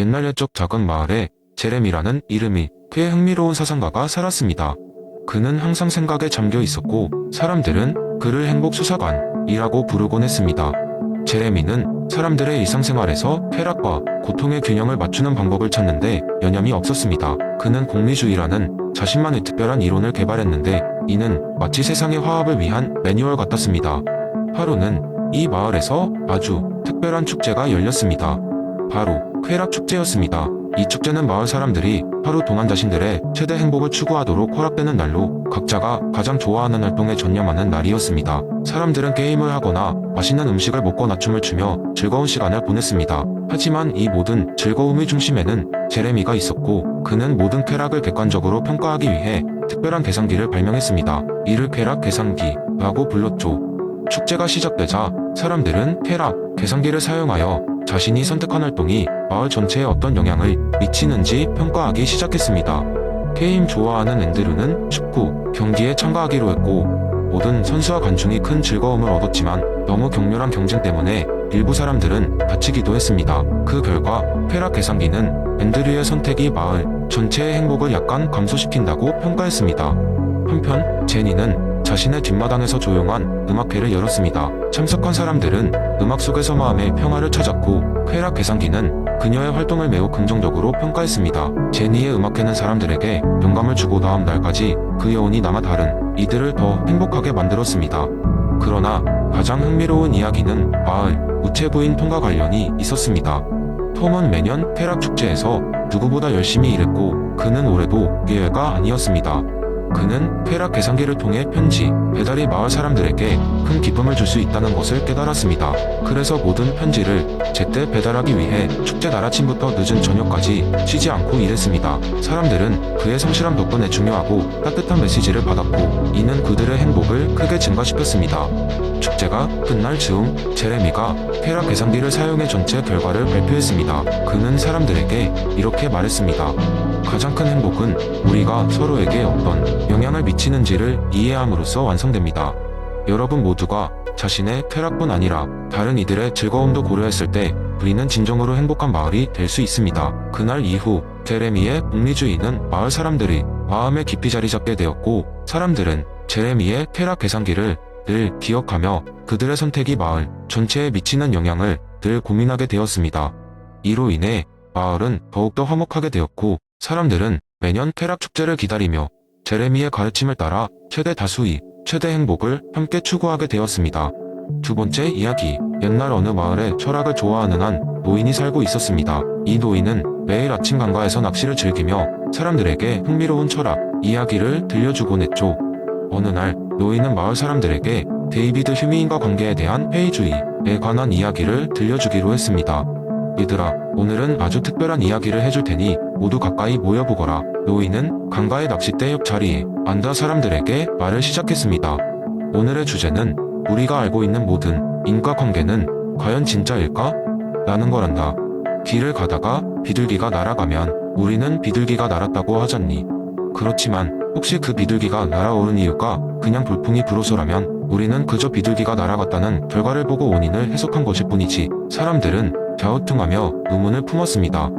옛날 옛적 작은 마을에 제렘이라는 이름이 꽤 흥미로운 사상가가 살았습니다. 그는 항상 생각에 잠겨 있었고 사람들은 그를 행복수사관이라고 부르곤 했습니다. 제레미는 사람들의 일상생활에서 쾌락과 고통의 균형을 맞추는 방법을 찾는데 여념이 없었습니다. 그는 공리주의라는 자신만의 특별한 이론을 개발했는데 이는 마치 세상의 화합을 위한 매뉴얼 같았습니다. 하루는 이 마을에서 아주 특별한 축제가 열렸습니다. 바로 쾌락 축제였습니다. 이 축제는 마을 사람들이 하루 동안 자신들의 최대 행복을 추구하도록 허락되는 날로 각자가 가장 좋아하는 활동에 전념하는 날이었습니다. 사람들은 게임을 하거나 맛있는 음식을 먹거나 춤을 추며 즐거운 시간을 보냈습니다. 하지만 이 모든 즐거움의 중심에는 제레미가 있었고 그는 모든 쾌락을 객관적으로 평가하기 위해 특별한 계산기를 발명했습니다. 이를 쾌락 계산기라고 불렀죠. 축제가 시작되자 사람들은 쾌락 계산기를 사용하여 자신이 선택한 활동이 마을 전체에 어떤 영향을 미치는지 평가하기 시작했습니다. 게임 좋아하는 앤드류는 축구 경기에 참가하기로 했고 모든 선수와 관중이 큰 즐거움을 얻었지만 너무 격렬한 경쟁 때문에 일부 사람들은 다치기도 했습니다. 그 결과 쾌락 계산기는 앤드류의 선택이 마을 전체의 행복을 약간 감소시킨다고 평가했습니다. 한편 제니는 자신의 뒷마당에서 조용한 음악회를 열었습니다. 참석한 사람들은 음악 속에서 마음의 평화를 찾았고 쾌락 계산기는 그녀의 활동을 매우 긍정적으로 평가했습니다. 제니의 음악회는 사람들에게 영감을 주고 다음 날까지 그 여운이 남아 다른 이들을 더 행복하게 만들었습니다. 그러나 가장 흥미로운 이야기는 마을 우체부인 톰과 관련이 있었습니다. 톰은 매년 쾌락 축제에서 누구보다 열심히 일했고 그는 올해도 예외가 아니었습니다. 그는 쾌락 계산기를 통해 편지 배달이 마을 사람들에게 큰 기쁨을 줄 수 있다는 것을 깨달았습니다. 그래서 모든 편지를 제때 배달하기 위해 축제 날 아침부터 늦은 저녁까지 쉬지 않고 일했습니다. 사람들은 그의 성실함 덕분에 중요하고 따뜻한 메시지를 받았고 이는 그들의 행복을 크게 증가시켰습니다. 축제가 끝날 즈음 제레미가 쾌락 계산기를 사용해 전체 결과를 발표했습니다. 그는 사람들에게 이렇게 말했습니다. 가장 큰 행복은 우리가 서로에게 어떤 영향을 미치는지를 이해함으로써 완성됩니다. 여러분 모두가 자신의 쾌락뿐 아니라 다른 이들의 즐거움도 고려했을 때 우리는 진정으로 행복한 마을이 될 수 있습니다. 그날 이후 제레미의 공리주의는 마을 사람들이 마음에 깊이 자리 잡게 되었고 사람들은 제레미의 쾌락 계산기를 늘 기억하며 그들의 선택이 마을 전체에 미치는 영향을 늘 고민하게 되었습니다. 이로 인해 마을은 더욱더 화목하게 되었고 사람들은 매년 쾌락 축제를 기다리며 제레미의 가르침을 따라 최대 다수의 최대 행복을 함께 추구하게 되었습니다. 두 번째 이야기. 옛날 어느 마을에 철학을 좋아하는 한 노인이 살고 있었습니다. 이 노인은 매일 아침 강가에서 낚시를 즐기며 사람들에게 흥미로운 철학 이야기를 들려주곤 했죠. 어느 날 노인은 마을 사람들에게 데이비드 휴미인과 관계에 대한 회의주의에 관한 이야기를 들려주기로 했습니다. 얘들아, 오늘은 아주 특별한 이야기를 해줄 테니 모두 가까이 모여보거라. 노인은 강가의 낚싯대 옆 자리에 앉아 사람들에게 말을 시작했습니다. 오늘의 주제는 우리가 알고 있는 모든 인과관계는 과연 진짜일까? 라는 거란다. 길을 가다가 비둘기가 날아가면 우리는 비둘기가 날았다고 하잖니. 그렇지만 혹시 그 비둘기가 날아오른 이유가 그냥 돌풍이 불어서라면 우리는 그저 비둘기가 날아갔다는 결과를 보고 원인을 해석한 것일 뿐이지. 사람들은 갸우뚱하며 의문을 품었습니다.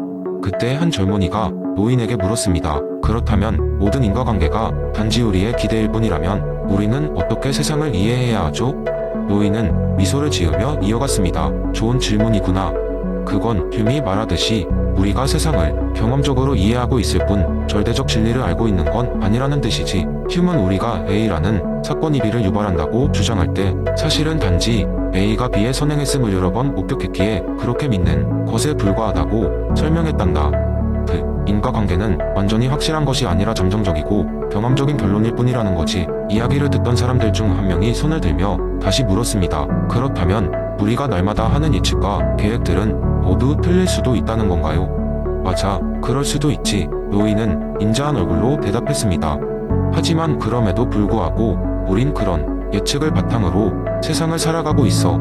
그때 한 젊은이가 노인에게 물었습니다. 그렇다면 모든 인과관계가 단지 우리의 기대일 뿐이라면 우리는 어떻게 세상을 이해해야 하죠? 노인은 미소를 지으며 이어갔습니다. 좋은 질문이구나. 그건 휴미 말하듯이 우리가 세상을 경험적으로 이해하고 있을 뿐 절대적 진리를 알고 있는 건 아니라는 뜻이지. 휴은 우리가 A라는 사건이 B를 유발한다고 주장할 때 사실은 단지 A가 B의 선행했음을 여러 번 목격했기에 그렇게 믿는 것에 불과하다고 설명했단다. 인과관계는 완전히 확실한 것이 아니라 잠정적이고 경험적인 결론일 뿐이라는 거지. 이야기를 듣던 사람들 중 한 명이 손을 들며 다시 물었습니다. 그렇다면 우리가 날마다 하는 예측과 계획들은 모두 틀릴 수도 있다는 건가요? 맞아, 그럴 수도 있지. 노인은 인자한 얼굴로 대답했습니다. 하지만 그럼에도 불구하고 우린 그런 예측을 바탕으로 세상을 살아가고 있어.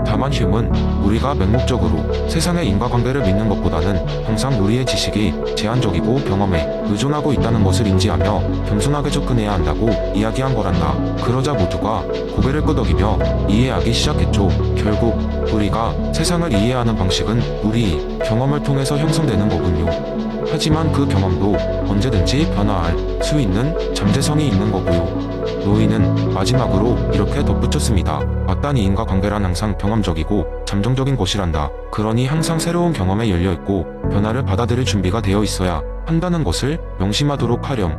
다만 휴은 우리가 맹목적으로 세상의 인과관계를 믿는 것보다는 항상 우리의 지식이 제한적이고 경험에 의존하고 있다는 것을 인지하며 겸손하게 접근해야 한다고 이야기한 거란다. 그러자 모두가 고개를 끄덕이며 이해하기 시작했죠. 결국 우리가 세상을 이해하는 방식은 우리 경험을 통해서 형성되는 거군요. 하지만 그 경험도 언제든지 변화할 수 있는 잠재성이 있는 거고요. 노인은 마지막으로 이렇게 덧붙였습니다. 마땅히 인과관계란 항상 경험적이고 잠정적인 것이란다. 그러니 항상 새로운 경험에 열려있고 변화를 받아들일 준비가 되어 있어야 한다는 것을 명심하도록 하렴.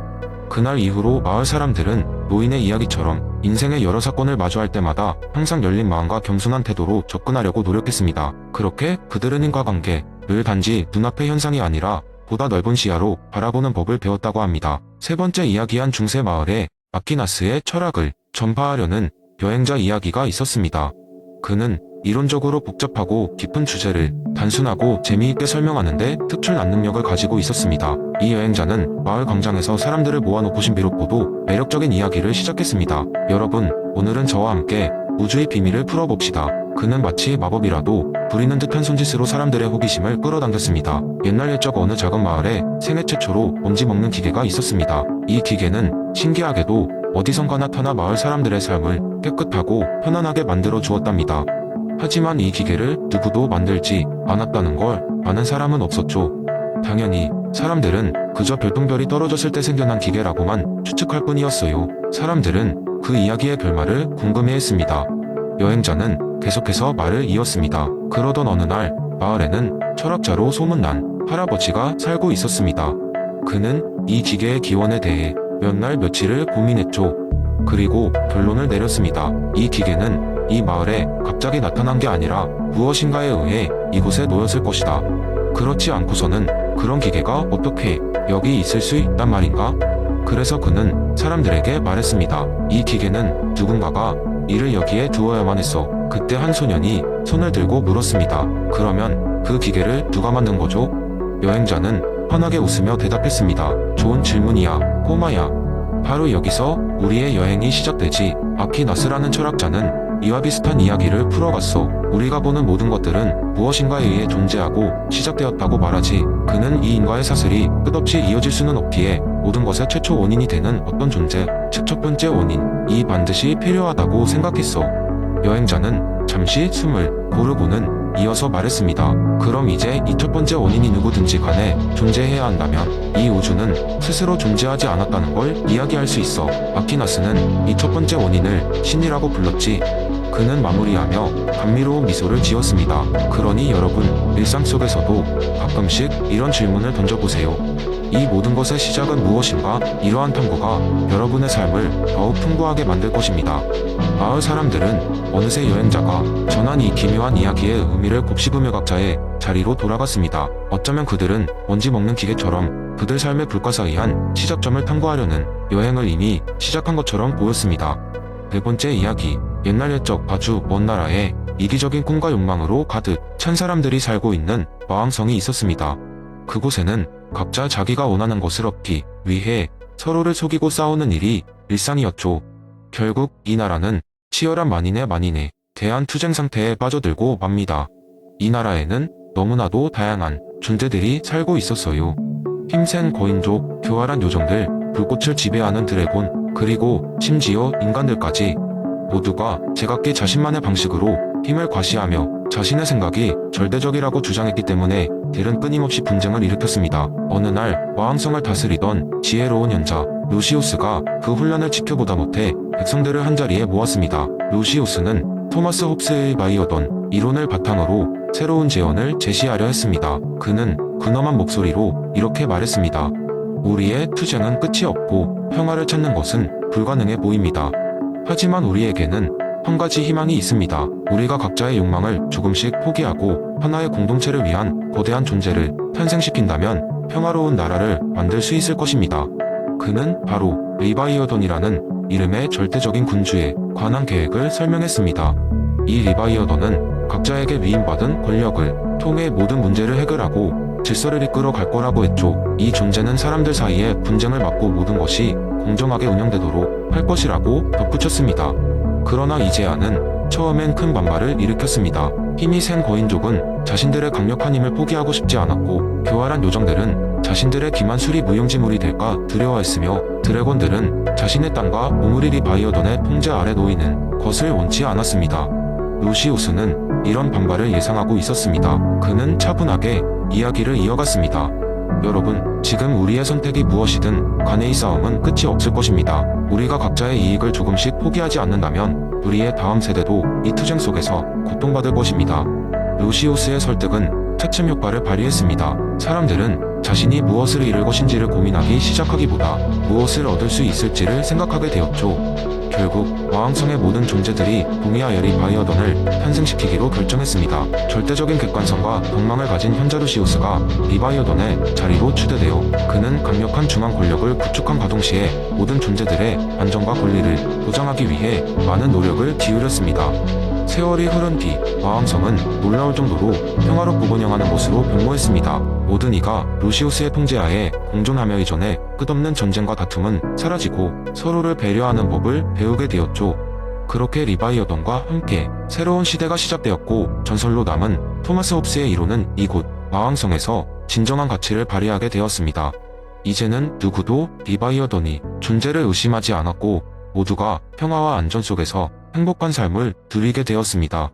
그날 이후로 마을 사람들은 노인의 이야기처럼 인생의 여러 사건을 마주할 때마다 항상 열린 마음과 겸손한 태도로 접근하려고 노력했습니다. 그렇게 그들은 인과관계를 단지 눈앞의 현상이 아니라 보다 넓은 시야로 바라보는 법을 배웠다고 합니다. 세 번째 이야기한 중세 마을에 아퀴나스의 철학을 전파하려는 여행자 이야기가 있었습니다. 그는 이론적으로 복잡하고 깊은 주제를 단순하고 재미있게 설명하는데 특출난 능력을 가지고 있었습니다. 이 여행자는 마을 광장에서 사람들을 모아놓고 신비롭고도 매력적인 이야기를 시작했습니다. 여러분, 오늘은 저와 함께 우주의 비밀을 풀어봅시다. 그는 마치 마법이라도 부리는 듯한 손짓으로 사람들의 호기심을 끌어당겼습니다. 옛날 옛적 어느 작은 마을에 생애 최초로 먼지 먹는 기계가 있었습니다. 이 기계는 신기하게도 어디선가 나타나 마을 사람들의 삶을 깨끗하고 편안하게 만들어 주었답니다. 하지만 이 기계를 누구도 만들지 않았다는 걸 아는 사람은 없었죠. 당연히 사람들은 그저 별똥별이 떨어졌을 때 생겨난 기계라고만 추측할 뿐이었어요. 사람들은 그 이야기의 결말을 궁금해했습니다. 여행자는 계속해서 말을 이었습니다. 그러던 어느 날 마을에는 철학자로 소문난 할아버지가 살고 있었습니다. 그는 이 기계의 기원에 대해 몇 날 며칠을 고민했죠. 그리고 결론을 내렸습니다. 이 기계는 이 마을에 갑자기 나타난 게 아니라 무엇인가에 의해 이곳에 놓였을 것이다. 그렇지 않고서는 그런 기계가 어떻게 여기 있을 수 있단 말인가? 그래서 그는 사람들에게 말했습니다. 이 기계는 누군가가 이를 여기에 두어야만 했어. 그때 한 소년이 손을 들고 물었습니다. 그러면 그 기계를 누가 만든 거죠? 여행자는 환하게 웃으며 대답했습니다. 좋은 질문이야, 꼬마야. 바로 여기서 우리의 여행이 시작되지. 아퀴나스라는 철학자는 이와 비슷한 이야기를 풀어갔어. 우리가 보는 모든 것들은 무엇인가에 의해 존재하고 시작되었다고 말하지. 그는 이 인과의 사슬이 끝없이 이어질 수는 없기에 모든 것의 최초 원인이 되는 어떤 존재, 즉 첫 번째 원인이 반드시 필요하다고 생각했어. 여행자는 잠시 숨을 고르고는 이어서 말했습니다. 그럼 이제 이 첫 번째 원인이 누구든지 간에 존재해야 한다면 이 우주는 스스로 존재하지 않았다는 걸 이야기할 수 있어. 아퀴나스는 이 첫 번째 원인을 신이라고 불렀지. 그는 마무리하며 감미로운 미소를 지었습니다. 그러니 여러분, 일상 속에서도 가끔씩 이런 질문을 던져보세요. 이 모든 것의 시작은 무엇인가? 이러한 탐구가 여러분의 삶을 더욱 풍부하게 만들 것입니다. 마을 사람들은 어느새 여행자가 전한 이 기묘한 이야기의 의미를 곱씹으며 각자의 자리로 돌아갔습니다. 어쩌면 그들은 먼지 먹는 기계처럼 그들 삶의 불가사의한 시작점을 탐구하려는 여행을 이미 시작한 것처럼 보였습니다. 네 번째 이야기, 옛날 옛적 아주 먼 나라에 이기적인 꿈과 욕망으로 가득 찬 사람들이 살고 있는 마왕성이 있었습니다. 그곳에는 각자 자기가 원하는 것을 얻기 위해 서로를 속이고 싸우는 일이 일상이었죠. 결국 이 나라는 치열한 만인의 대한 투쟁 상태에 빠져들고 맙니다. 이 나라에는 너무나도 다양한 존재들이 살고 있었어요. 힘센 거인족, 교활한 요정들, 불꽃을 지배하는 드래곤, 그리고 심지어 인간들까지 모두가 제각기 자신만의 방식으로 힘을 과시하며 자신의 생각이 절대적이라고 주장했기 때문에 딜은 끊임없이 분쟁을 일으켰습니다. 어느 날 마왕성을 다스리던 지혜로운 현자 루시우스가 그 훈련을 지켜보다 못해 백성들을 한자리에 모았습니다. 루시우스는 토마스 홉스의 바이오던 이론을 바탕으로 새로운 재현을 제시하려 했습니다. 그는 근엄한 목소리로 이렇게 말했습니다. 우리의 투쟁은 끝이 없고 평화를 찾는 것은 불가능해 보입니다. 하지만 우리에게는 한 가지 희망이 있습니다. 우리가 각자의 욕망을 조금씩 포기하고 하나의 공동체를 위한 거대한 존재를 탄생시킨다면 평화로운 나라를 만들 수 있을 것입니다. 그는 바로 리바이어던이라는 이름의 절대적인 군주에 관한 계획을 설명했습니다. 이 리바이어던은 각자에게 위임받은 권력을 통해 모든 문제를 해결하고 질서를 이끌어 갈 거라고 했죠. 이 존재는 사람들 사이의 분쟁을 막고 모든 것이 공정하게 운영되도록 할 것이라고 덧붙였습니다. 그러나 이 제안은 처음엔 큰 반발을 일으켰습니다. 힘이 센 거인족은 자신들의 강력한 힘을 포기하고 싶지 않았고, 교활한 요정들은 자신들의 기만술이 무용지물이 될까 두려워했으며, 드래곤들은 자신의 땅과 보물이 리바이어던의 통제 아래 놓이는 것을 원치 않았습니다. 루시우스는 이런 반발을 예상하고 있었습니다. 그는 차분하게 이야기를 이어갔습니다. 여러분, 지금 우리의 선택이 무엇이든 간에 이 싸움은 끝이 없을 것입니다. 우리가 각자의 이익을 조금씩 포기하지 않는다면 우리의 다음 세대도 이 투쟁 속에서 고통받을 것입니다. 루시우스의 설득은 차츰 효과를 발휘했습니다. 사람들은 자신이 무엇을 잃을 것인지를 고민하기 시작하기보다 무엇을 얻을 수 있을지를 생각하게 되었죠. 결국 와왕성의 모든 존재들이 동의하여 리바이어던을 탄생시키기로 결정했습니다. 절대적인 객관성과 경망을 가진 현자 루시우스가 리바이어던의 자리로 추대되어 그는 강력한 중앙 권력을 구축함과 동시에 모든 존재들의 안전과 권리를 보장하기 위해 많은 노력을 기울였습니다. 세월이 흐른 뒤 와왕성은 놀라울 정도로 평화롭고 번영하는 곳으로 변모했습니다. 모든 이가 루시우스의 통제하에 공존하며 이전에 끝없는 전쟁과 다툼은 사라지고 서로를 배려하는 법을 배우게 되었죠. 그렇게 리바이어던과 함께 새로운 시대가 시작되었고, 전설로 남은 토마스 홉스의 이론은 이곳 와왕성에서 진정한 가치를 발휘하게 되었습니다. 이제는 누구도 리바이어던이 존재를 의심하지 않았고, 모두가 평화와 안전 속에서 행복한 삶을 누리게 되었습니다.